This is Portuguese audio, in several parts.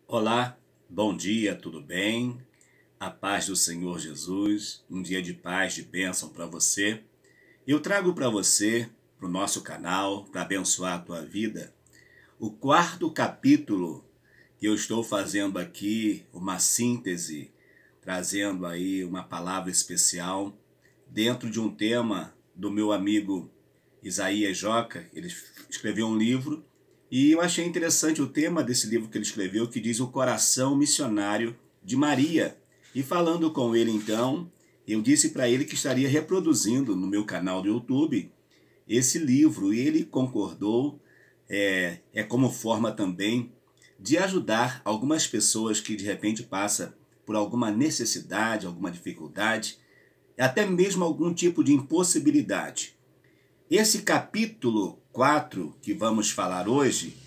Olá, bom dia, tudo bem? A paz do Senhor Jesus, um dia de paz, de bênção para você. Eu trago para você, para o nosso canal, para abençoar a tua vida, o quarto capítulo que eu estou fazendo aqui, uma síntese, trazendo aí uma palavra especial dentro de um tema do meu amigo Isaías Joca. Ele escreveu um livro e eu achei interessante o tema desse livro que ele escreveu, que diz O Coração Missionário de Maria. E falando com ele então, eu disse para ele que estaria reproduzindo no meu canal do YouTube esse livro e ele concordou. É como forma também de ajudar algumas pessoas que de repente passam por alguma necessidade, alguma dificuldade, até mesmo algum tipo de impossibilidade. Esse capítulo 4 que vamos falar hoje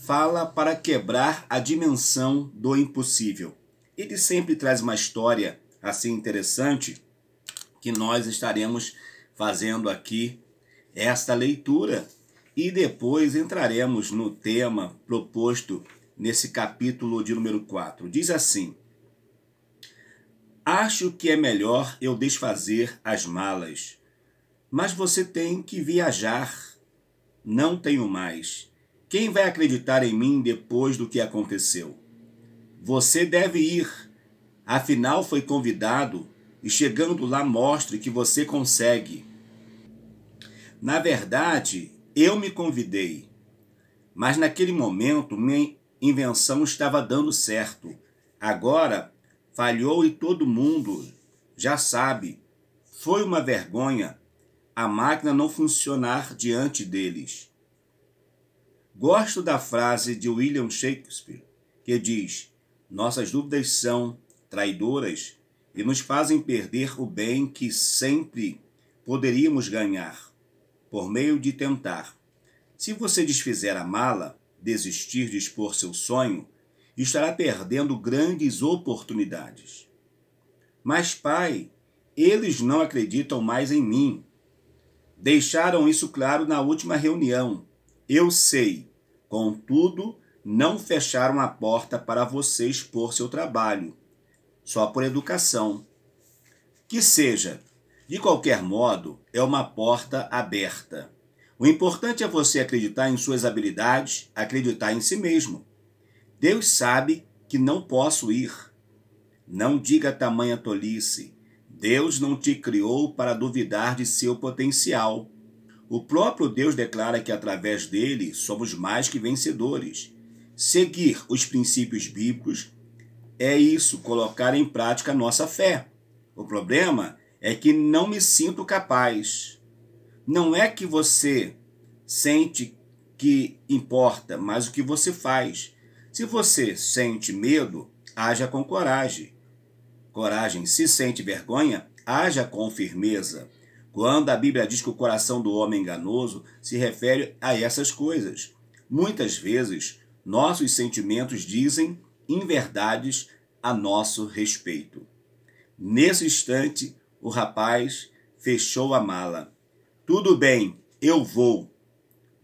fala para quebrar a dimensão do impossível. Ele sempre traz uma história assim interessante que nós estaremos fazendo aqui esta leitura e depois entraremos no tema proposto nesse capítulo de número 4. Diz assim: Acho que é melhor eu desfazer as malas, mas você tem que viajar. Não tenho mais. Quem vai acreditar em mim depois do que aconteceu? Você deve ir. Afinal, foi convidado e chegando lá mostre que você consegue. Na verdade, eu me convidei, mas naquele momento minha invenção estava dando certo. Agora falhou e todo mundo já sabe. Foi uma vergonha a máquina não funcionar diante deles. Gosto da frase de William Shakespeare, que diz: nossas dúvidas são traidoras e nos fazem perder o bem que sempre poderíamos ganhar, por meio de tentar. Se você desfizer a mala, desistir de expor seu sonho, estará perdendo grandes oportunidades. Mas, pai, eles não acreditam mais em mim. Deixaram isso claro na última reunião. Eu sei. Contudo, não fecharam a porta para você expor seu trabalho. Só por educação. Que seja. De qualquer modo, é uma porta aberta. O importante é você acreditar em suas habilidades, acreditar em si mesmo. Deus sabe que não posso ir. Não diga tamanha tolice. Deus não te criou para duvidar de seu potencial. O próprio Deus declara que através dele somos mais que vencedores. Seguir os princípios bíblicos é isso, colocar em prática a nossa fé. O problema é que não me sinto capaz. Não é que você sente que importa, mas o que você faz. Se você sente medo, haja com coragem. Coragem. Se sente vergonha, haja com firmeza. Quando a Bíblia diz que o coração do homem é enganoso, se refere a essas coisas. Muitas vezes, nossos sentimentos dizem inverdades a nosso respeito. Nesse instante, o rapaz fechou a mala. Tudo bem, eu vou.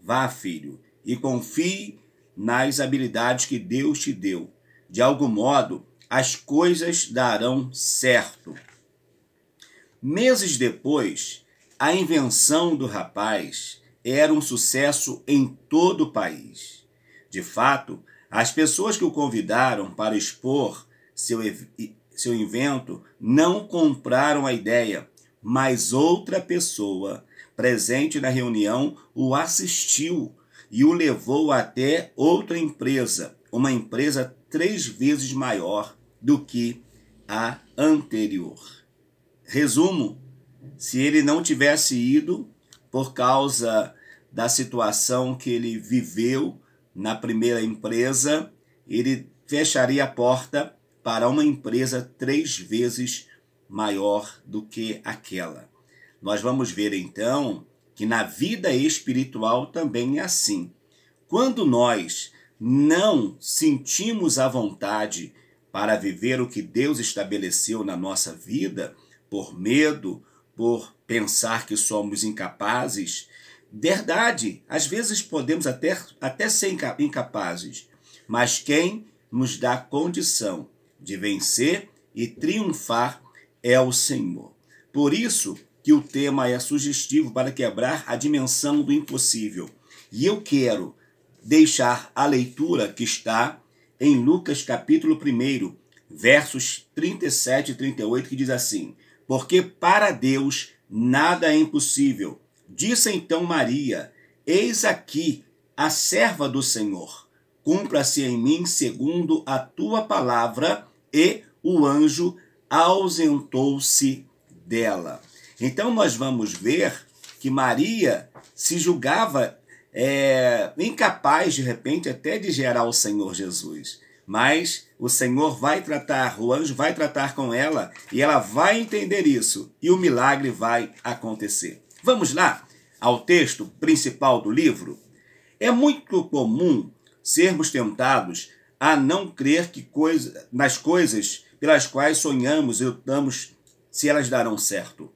Vá, filho, e confie nas habilidades que Deus te deu. De algum modo, as coisas darão certo. Meses depois, a invenção do rapaz era um sucesso em todo o país. De fato, as pessoas que o convidaram para expor seu invento não compraram a ideia, mas outra pessoa presente na reunião o assistiu e o levou até outra empresa, uma empresa 3 vezes maior do que a anterior. Resumo: se ele não tivesse ido por causa da situação que ele viveu na primeira empresa, ele fecharia a porta para uma empresa 3 vezes maior do que aquela. Nós vamos ver então que na vida espiritual também é assim. Quando nós não sentimos a vontade para viver o que Deus estabeleceu na nossa vida, por medo, por pensar que somos incapazes, verdade, às vezes podemos até ser incapazes, mas quem nos dá condição de vencer e triunfar é o Senhor. Por isso que o tema é sugestivo para quebrar a dimensão do impossível. E eu quero deixar a leitura que está em Lucas capítulo 1, versos 37 e 38, que diz assim: porque para Deus nada é impossível. Disse então Maria: eis aqui a serva do Senhor. Cumpra-se em mim segundo a tua palavra. E o anjo ausentou-se dela. Então nós vamos ver que Maria se julgava incapaz, de repente, até de gerar o Senhor Jesus. Mas o Senhor vai tratar, o anjo vai tratar com ela e ela vai entender isso e o milagre vai acontecer. Vamos lá ao texto principal do livro? É muito comum sermos tentados a não crer nas coisas pelas quais sonhamos e lutamos se elas darão certo.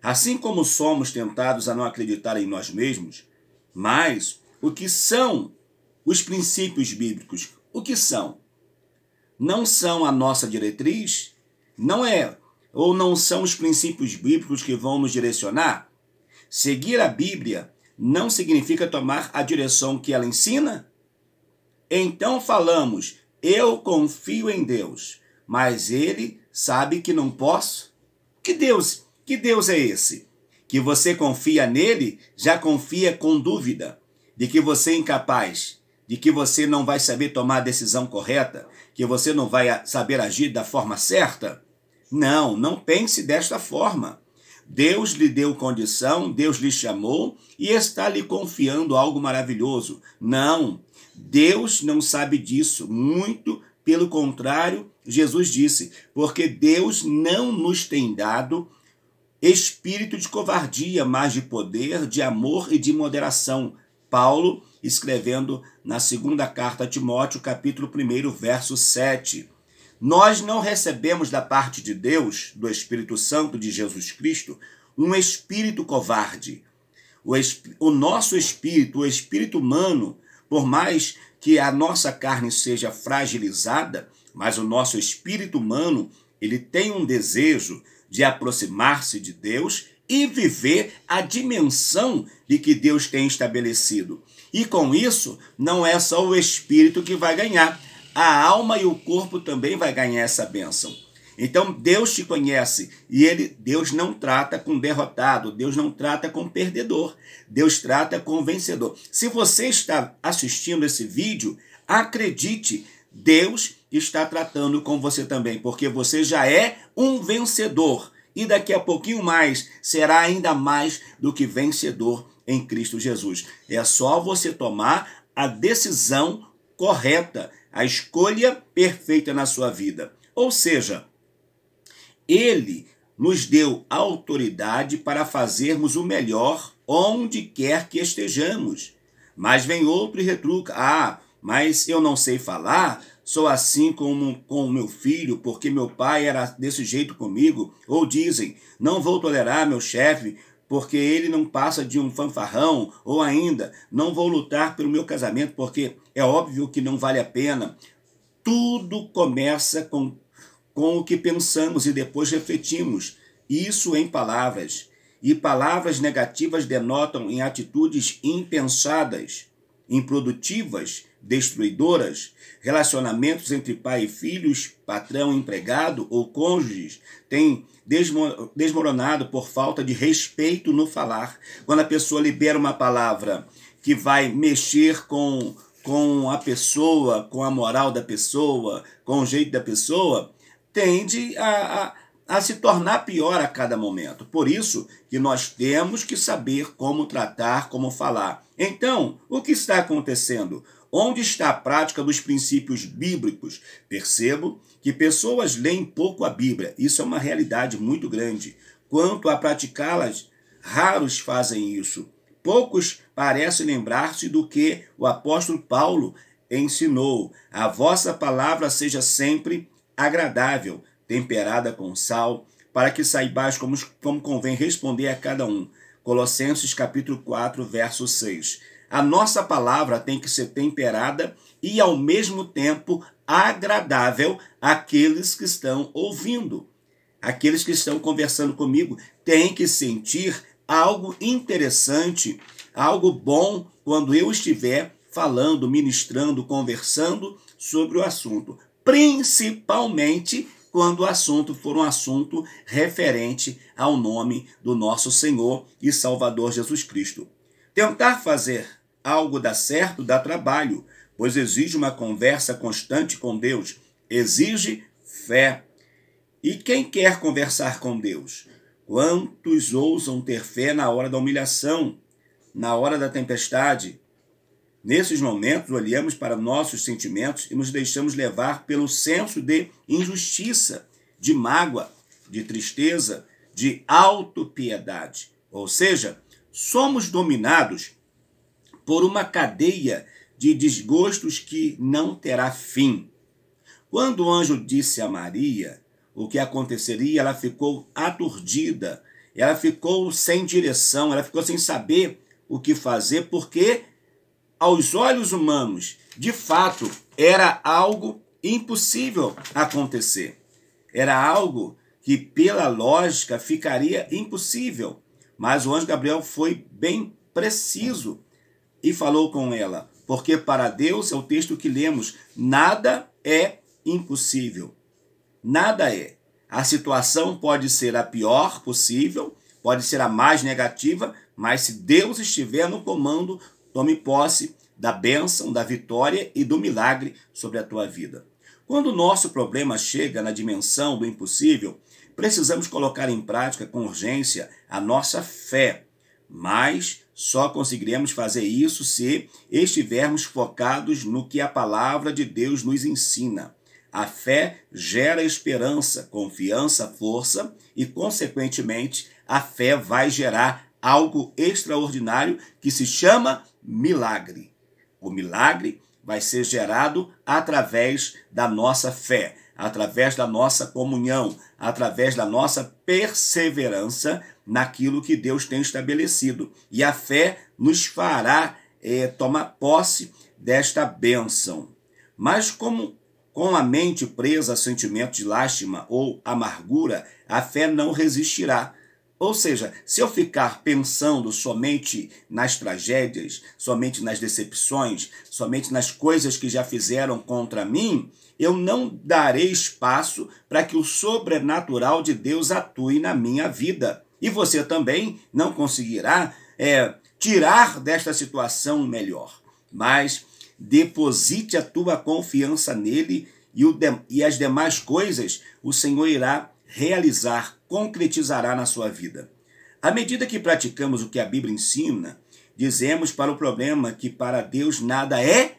Assim como somos tentados a não acreditar em nós mesmos, mas o que são os princípios bíblicos? O que são? Não são a nossa diretriz? Não são os princípios bíblicos que vão nos direcionar? Seguir a Bíblia não significa tomar a direção que ela ensina? Então falamos, eu confio em Deus, mas ele sabe que não posso? Que Deus é esse? Que você confia nele, já confia com dúvida, de que você é incapaz, de que você não vai saber tomar a decisão correta, que você não vai saber agir da forma certa? Não pense desta forma. Deus lhe deu condição, Deus lhe chamou e está lhe confiando algo maravilhoso. Não, Deus não sabe disso, muito pelo contrário, Jesus disse, porque Deus não nos tem dado espírito de covardia, mas de poder, de amor e de moderação. Paulo, escrevendo na segunda carta a Timóteo, capítulo 1, verso 7. Nós não recebemos da parte de Deus, do Espírito Santo de Jesus Cristo, um espírito covarde. O nosso espírito, o espírito humano, por mais que a nossa carne seja fragilizada, mas o nosso espírito humano, ele tem um desejo de aproximar-se de Deus e viver a dimensão de que Deus tem estabelecido. E com isso, não é só o espírito que vai ganhar, a alma e o corpo também vai ganhar essa bênção. Então Deus te conhece e Deus não trata com derrotado, Deus não trata com perdedor, Deus trata com vencedor. Se você está assistindo esse vídeo, acredite, Deus está tratando com você também, porque você já é um vencedor e daqui a pouquinho mais será ainda mais do que vencedor em Cristo Jesus. É só você tomar a decisão correta, a escolha perfeita na sua vida. Ou seja, Ele nos deu autoridade para fazermos o melhor onde quer que estejamos. Mas vem outro e retruca. Mas eu não sei falar, sou assim com o meu filho, porque meu pai era desse jeito comigo. Ou dizem, não vou tolerar meu chefe, porque ele não passa de um fanfarrão. Ou ainda, não vou lutar pelo meu casamento, porque é óbvio que não vale a pena. Tudo começa com o que pensamos e depois refletimos. Isso em palavras. E palavras negativas denotam em atitudes impensadas, improdutivas, destruidoras. Relacionamentos entre pai e filhos, patrão e empregado ou cônjuges têm desmoronado por falta de respeito no falar. Quando a pessoa libera uma palavra que vai mexer com a pessoa, com a moral da pessoa, com o jeito da pessoa, tende a se tornar pior a cada momento. Por isso que nós temos que saber como tratar, como falar. Então, o que está acontecendo? Onde está a prática dos princípios bíblicos? Percebo que pessoas leem pouco a Bíblia. Isso é uma realidade muito grande. Quanto a praticá-las, raros fazem isso. Poucos parecem lembrar-se do que o apóstolo Paulo ensinou. A vossa palavra seja sempre agradável, temperada com sal, para que saibais como convém responder a cada um. Colossenses capítulo 4, verso 6. A nossa palavra tem que ser temperada e, ao mesmo tempo, agradável àqueles que estão ouvindo. Aqueles que estão conversando comigo têm que sentir algo interessante, algo bom quando eu estiver falando, ministrando, conversando sobre o assunto. Principalmente quando o assunto for um assunto referente ao nome do nosso Senhor e Salvador Jesus Cristo. Tentar fazer algo dar certo dá trabalho, pois exige uma conversa constante com Deus, exige fé. E quem quer conversar com Deus? Quantos ousam ter fé na hora da humilhação, na hora da tempestade? Nesses momentos, olhamos para nossos sentimentos e nos deixamos levar pelo senso de injustiça, de mágoa, de tristeza, de autopiedade. Ou seja, somos dominados por uma cadeia de desgostos que não terá fim. Quando o anjo disse a Maria o que aconteceria, ela ficou aturdida, ela ficou sem direção, ela ficou sem saber o que fazer, porque aos olhos humanos, de fato, era algo impossível acontecer. Era algo que, pela lógica, ficaria impossível. Mas o anjo Gabriel foi bem preciso e falou com ela, porque para Deus, é o texto que lemos, nada é impossível. Nada é. A situação pode ser a pior possível, pode ser a mais negativa, mas se Deus estiver no comando, tome posse da bênção, da vitória e do milagre sobre a tua vida. Quando o nosso problema chega na dimensão do impossível, precisamos colocar em prática com urgência a nossa fé, mas só conseguiremos fazer isso se estivermos focados no que a palavra de Deus nos ensina. A fé gera esperança, confiança, força e, consequentemente, a fé vai gerar algo extraordinário que se chama milagre. O milagre vai ser gerado através da nossa fé, através da nossa comunhão, através da nossa perseverança naquilo que Deus tem estabelecido. E a fé nos fará tomar posse desta bênção. Mas com a mente presa a sentimentos de lástima ou amargura, a fé não resistirá. Ou seja, se eu ficar pensando somente nas tragédias, somente nas decepções, somente nas coisas que já fizeram contra mim, eu não darei espaço para que o sobrenatural de Deus atue na minha vida. E você também não conseguirá tirar desta situação melhor. Mas deposite a tua confiança nele e as demais coisas o Senhor irá realizar, concretizará na sua vida. À medida que praticamos o que a Bíblia ensina, dizemos para o problema que para Deus nada é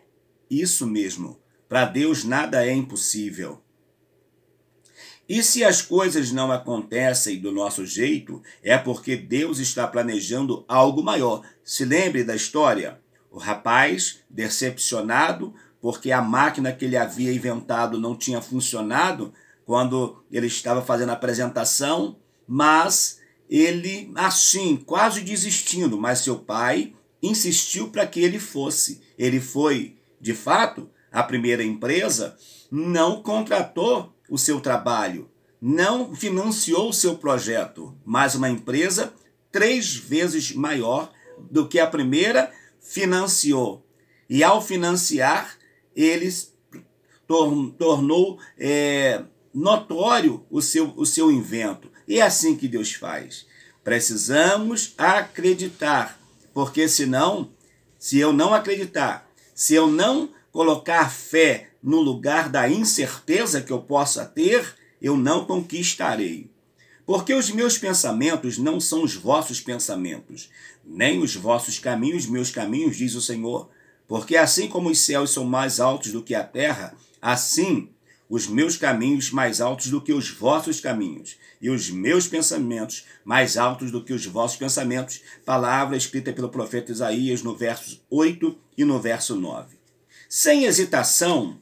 isso mesmo. Para Deus nada é impossível. E se as coisas não acontecem do nosso jeito, é porque Deus está planejando algo maior. Se lembre da história. O rapaz, decepcionado, porque a máquina que ele havia inventado não tinha funcionado quando ele estava fazendo a apresentação, mas ele, assim, quase desistindo, mas seu pai insistiu para que ele fosse. Ele foi, de fato, a primeira empresa, não contratou o seu trabalho, não financiou o seu projeto, mas uma empresa 3 vezes maior do que a primeira financiou. E ao financiar, eles tornou notório o seu invento. E é assim que Deus faz. Precisamos acreditar, porque senão, se eu não acreditar, se eu não colocar fé no lugar da incerteza que eu possa ter, eu não conquistarei. Porque os meus pensamentos não são os vossos pensamentos, nem os vossos caminhos, meus caminhos, diz o Senhor. Porque assim como os céus são mais altos do que a terra, assim os meus caminhos mais altos do que os vossos caminhos, e os meus pensamentos mais altos do que os vossos pensamentos. Palavra escrita pelo profeta Isaías no verso 8 e no verso 9. Sem hesitação,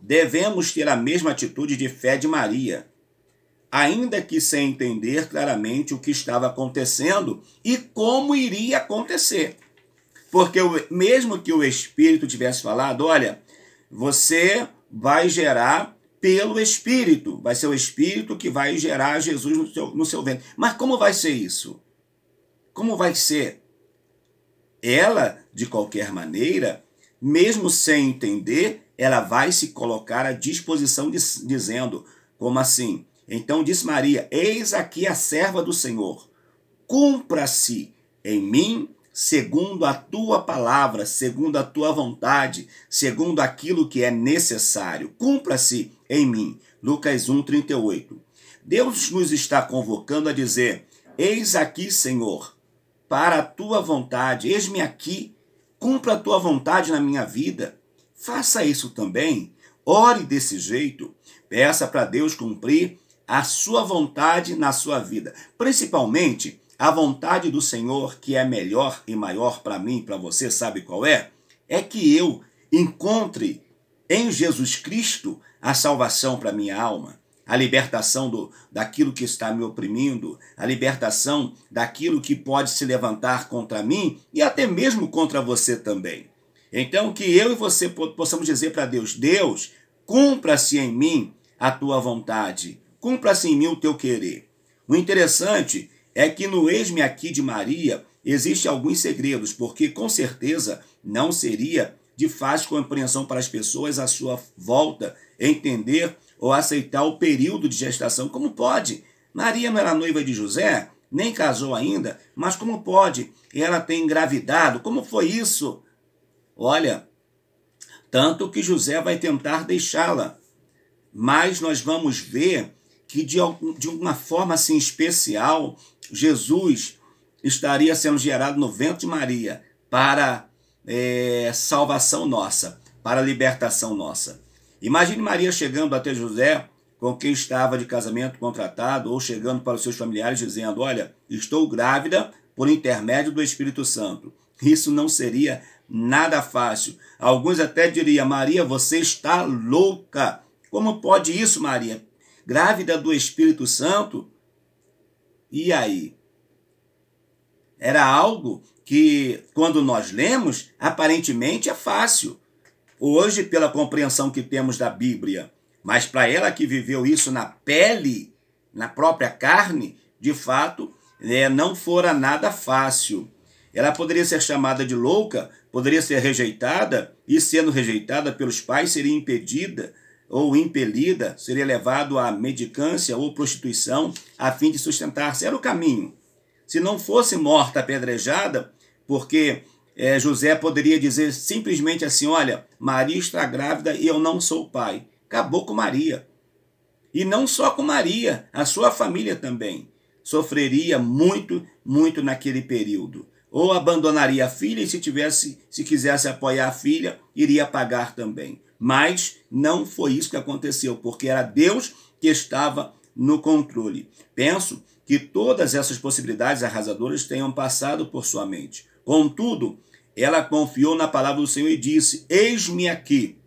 devemos ter a mesma atitude de fé de Maria, ainda que sem entender claramente o que estava acontecendo e como iria acontecer. Porque mesmo que o Espírito tivesse falado, olha, você vai gerar pelo Espírito. Vai ser o Espírito que vai gerar Jesus no seu ventre. Mas como vai ser isso? Como vai ser? Ela, de qualquer maneira, mesmo sem entender, ela vai se colocar à disposição dizendo, como assim? Então disse Maria, eis aqui a serva do Senhor, cumpra-se em mim segundo a tua palavra, segundo a tua vontade, segundo aquilo que é necessário. Cumpra-se em mim. Lucas 1:38. Deus nos está convocando a dizer, eis aqui, Senhor, para a tua vontade, eis-me aqui, cumpra a tua vontade na minha vida. Faça isso também. Ore desse jeito. Peça para Deus cumprir a sua vontade na sua vida. Principalmente a vontade do Senhor, que é melhor e maior para mim, para você, sabe qual é? É que eu encontre em Jesus Cristo a salvação para minha alma, a libertação daquilo que está me oprimindo, a libertação daquilo que pode se levantar contra mim e até mesmo contra você também. Então, que eu e você possamos dizer para Deus, Deus, cumpra-se em mim a tua vontade, cumpra-se em mim o teu querer. O interessante é que no eis-me aqui de Maria existem alguns segredos, porque com certeza não seria de fácil compreensão para as pessoas à sua volta entender ou aceitar o período de gestação. Como pode? Maria não era noiva de José, nem casou ainda, mas como pode? Ela tem engravidado. Como foi isso? Olha, tanto que José vai tentar deixá-la, mas nós vamos ver que de uma forma assim especial, Jesus estaria sendo gerado no ventre de Maria para salvação nossa, para libertação nossa. Imagine Maria chegando até José, com quem estava de casamento contratado, ou chegando para os seus familiares dizendo, olha, estou grávida por intermédio do Espírito Santo. Isso não seria nada fácil. Alguns até diriam, Maria, você está louca. Como pode isso, Maria? Grávida do Espírito Santo? E aí? Era algo que, quando nós lemos, aparentemente é fácil. Hoje, pela compreensão que temos da Bíblia, mas para ela que viveu isso na pele, na própria carne, de fato, não fora nada fácil. Ela poderia ser chamada de louca, poderia ser rejeitada, e sendo rejeitada pelos pais, seria impedida ou impelida, seria levado à mendicância ou prostituição a fim de sustentar-se. Era o caminho. Se não fosse morta apedrejada, porque José poderia dizer simplesmente assim, olha, Maria está grávida e eu não sou pai. Acabou com Maria. E não só com Maria, a sua família também sofreria muito, muito naquele período. Ou abandonaria a filha e se quisesse apoiar a filha, iria pagar também. Mas não foi isso que aconteceu, porque era Deus que estava no controle. Penso que todas essas possibilidades arrasadoras tenham passado por sua mente. Contudo, ela confiou na palavra do Senhor e disse, eis-me aqui.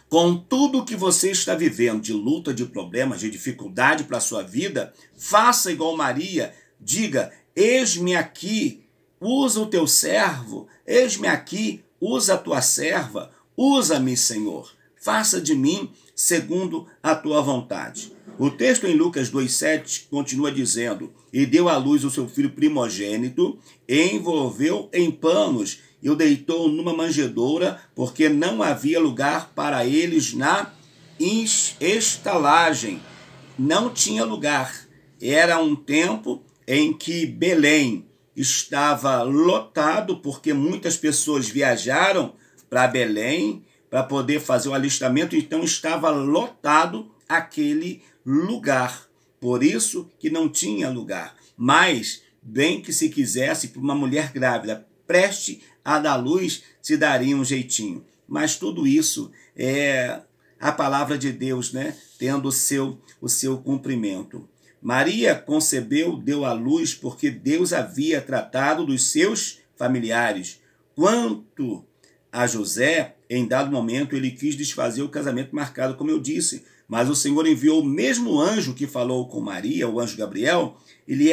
Com tudo que você está vivendo, de luta, de problemas, de dificuldade para a sua vida, faça igual Maria, diga, eis-me aqui, usa o teu servo, eis-me aqui, usa a tua serva, usa-me, Senhor, faça de mim segundo a tua vontade. O texto em Lucas 2,7 continua dizendo, e deu à luz o seu filho primogênito, e envolveu em panos, e o deitou numa manjedoura, porque não havia lugar para eles na estalagem. Não tinha lugar. Era um tempo em que Belém estava lotado, porque muitas pessoas viajaram para Belém para poder fazer o alistamento, então estava lotado aquele lugar. Por isso que não tinha lugar. Mas, bem que se quisesse, para uma mulher grávida preste a dar luz, se daria um jeitinho. Mas tudo isso é a palavra de Deus, né? Tendo o seu cumprimento. Maria concebeu, deu à luz, porque Deus havia tratado dos seus familiares. Quanto a José, em dado momento, ele quis desfazer o casamento marcado, como eu disse. Mas o Senhor enviou o mesmo anjo que falou com Maria, o anjo Gabriel, ele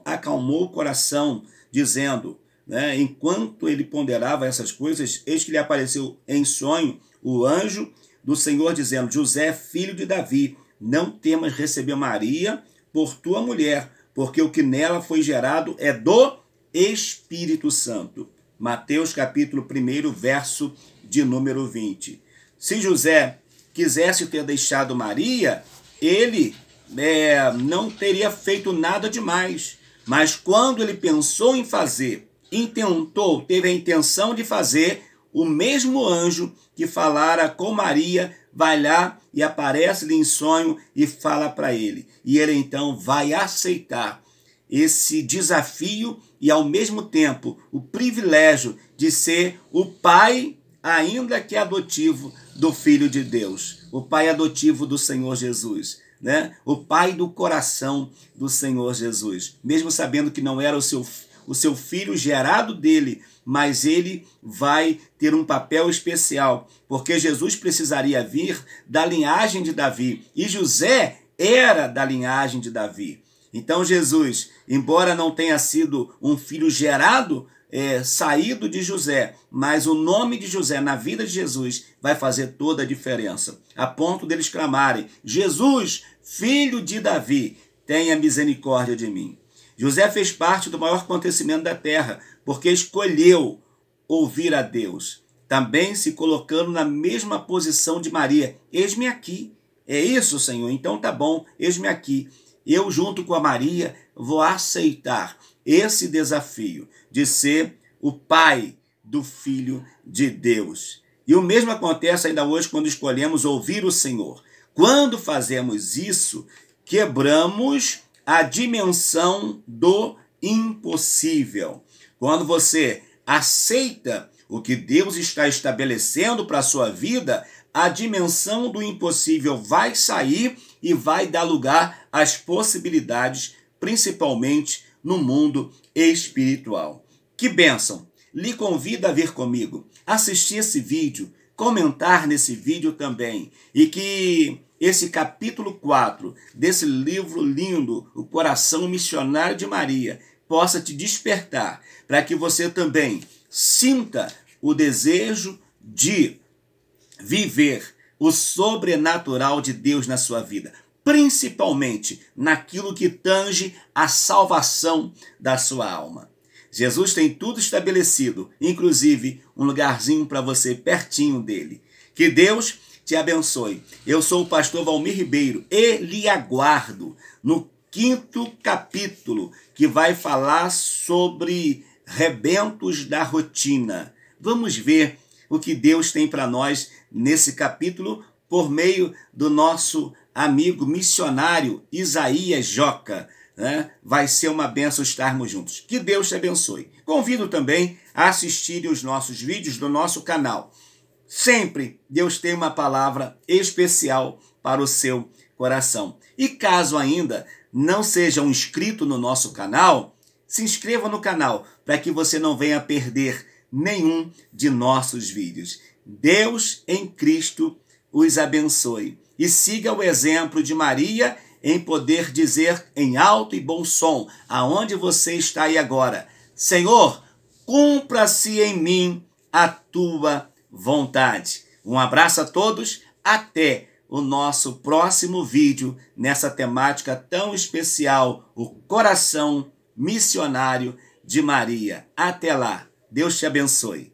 acalmou o coração, dizendo, né, enquanto ele ponderava essas coisas, eis que lhe apareceu em sonho o anjo do Senhor, dizendo: José, filho de Davi, não temas receber Maria por tua mulher, porque o que nela foi gerado é do Espírito Santo. Mateus capítulo 1, verso de número 20. Se José quisesse ter deixado Maria, ele não teria feito nada demais. Mas quando ele pensou em fazer, teve a intenção de fazer, o mesmo anjo que falara com Maria vai lá e aparece-lhe em sonho e fala para ele. E ele então vai aceitar esse desafio e, ao mesmo tempo, o privilégio de ser o pai, ainda que adotivo, do Filho de Deus, o pai adotivo do Senhor Jesus, né? O pai do coração do Senhor Jesus, mesmo sabendo que não era o seu filho gerado dele, mas ele vai ter um papel especial, porque Jesus precisaria vir da linhagem de Davi, e José era da linhagem de Davi. Então Jesus, embora não tenha sido um filho gerado, saído de José, mas o nome de José na vida de Jesus vai fazer toda a diferença, a ponto deles clamarem: Jesus, filho de Davi, tenha misericórdia de mim. José fez parte do maior acontecimento da terra, porque escolheu ouvir a Deus, também se colocando na mesma posição de Maria. Eis-me aqui. É isso, Senhor? Então tá bom, eis-me aqui. Eu, junto com a Maria, vou aceitar esse desafio de ser o pai do Filho de Deus. E o mesmo acontece ainda hoje quando escolhemos ouvir o Senhor. Quando fazemos isso, quebramos a dimensão do impossível. Quando você aceita o que Deus está estabelecendo para a sua vida, a dimensão do impossível vai sair e vai dar lugar às possibilidades, principalmente no mundo espiritual. Que bênção! Lhe convido a vir comigo, assistir esse vídeo, comentar nesse vídeo também, e que esse capítulo 4 desse livro lindo, O Coração Missionário de Maria, possa te despertar, para que você também sinta o desejo de viver o sobrenatural de Deus na sua vida, principalmente naquilo que tange a salvação da sua alma. Jesus tem tudo estabelecido, inclusive um lugarzinho para você pertinho dele. Que Deus te abençoe. Eu sou o pastor Valmir Ribeiro e lhe aguardo no 5º capítulo, que vai falar sobre rebentos da rotina. Vamos ver o que Deus tem para nós nesse capítulo por meio do nosso amigo missionário Isaías Joca, né? Vai ser uma bênção estarmos juntos. Que Deus te abençoe. Convido também a assistirem os nossos vídeos do nosso canal. Sempre Deus tem uma palavra especial para o seu coração. E caso ainda não seja um inscrito no nosso canal, se inscreva no canal para que você não venha perder nenhum de nossos vídeos. Deus em Cristo os abençoe. E siga o exemplo de Maria em poder dizer em alto e bom som, aonde você está aí agora: Senhor, cumpra-se em mim a tua vontade. Um abraço a todos, até o nosso próximo vídeo nessa temática tão especial, o coração missionário de Maria. Até lá, Deus te abençoe.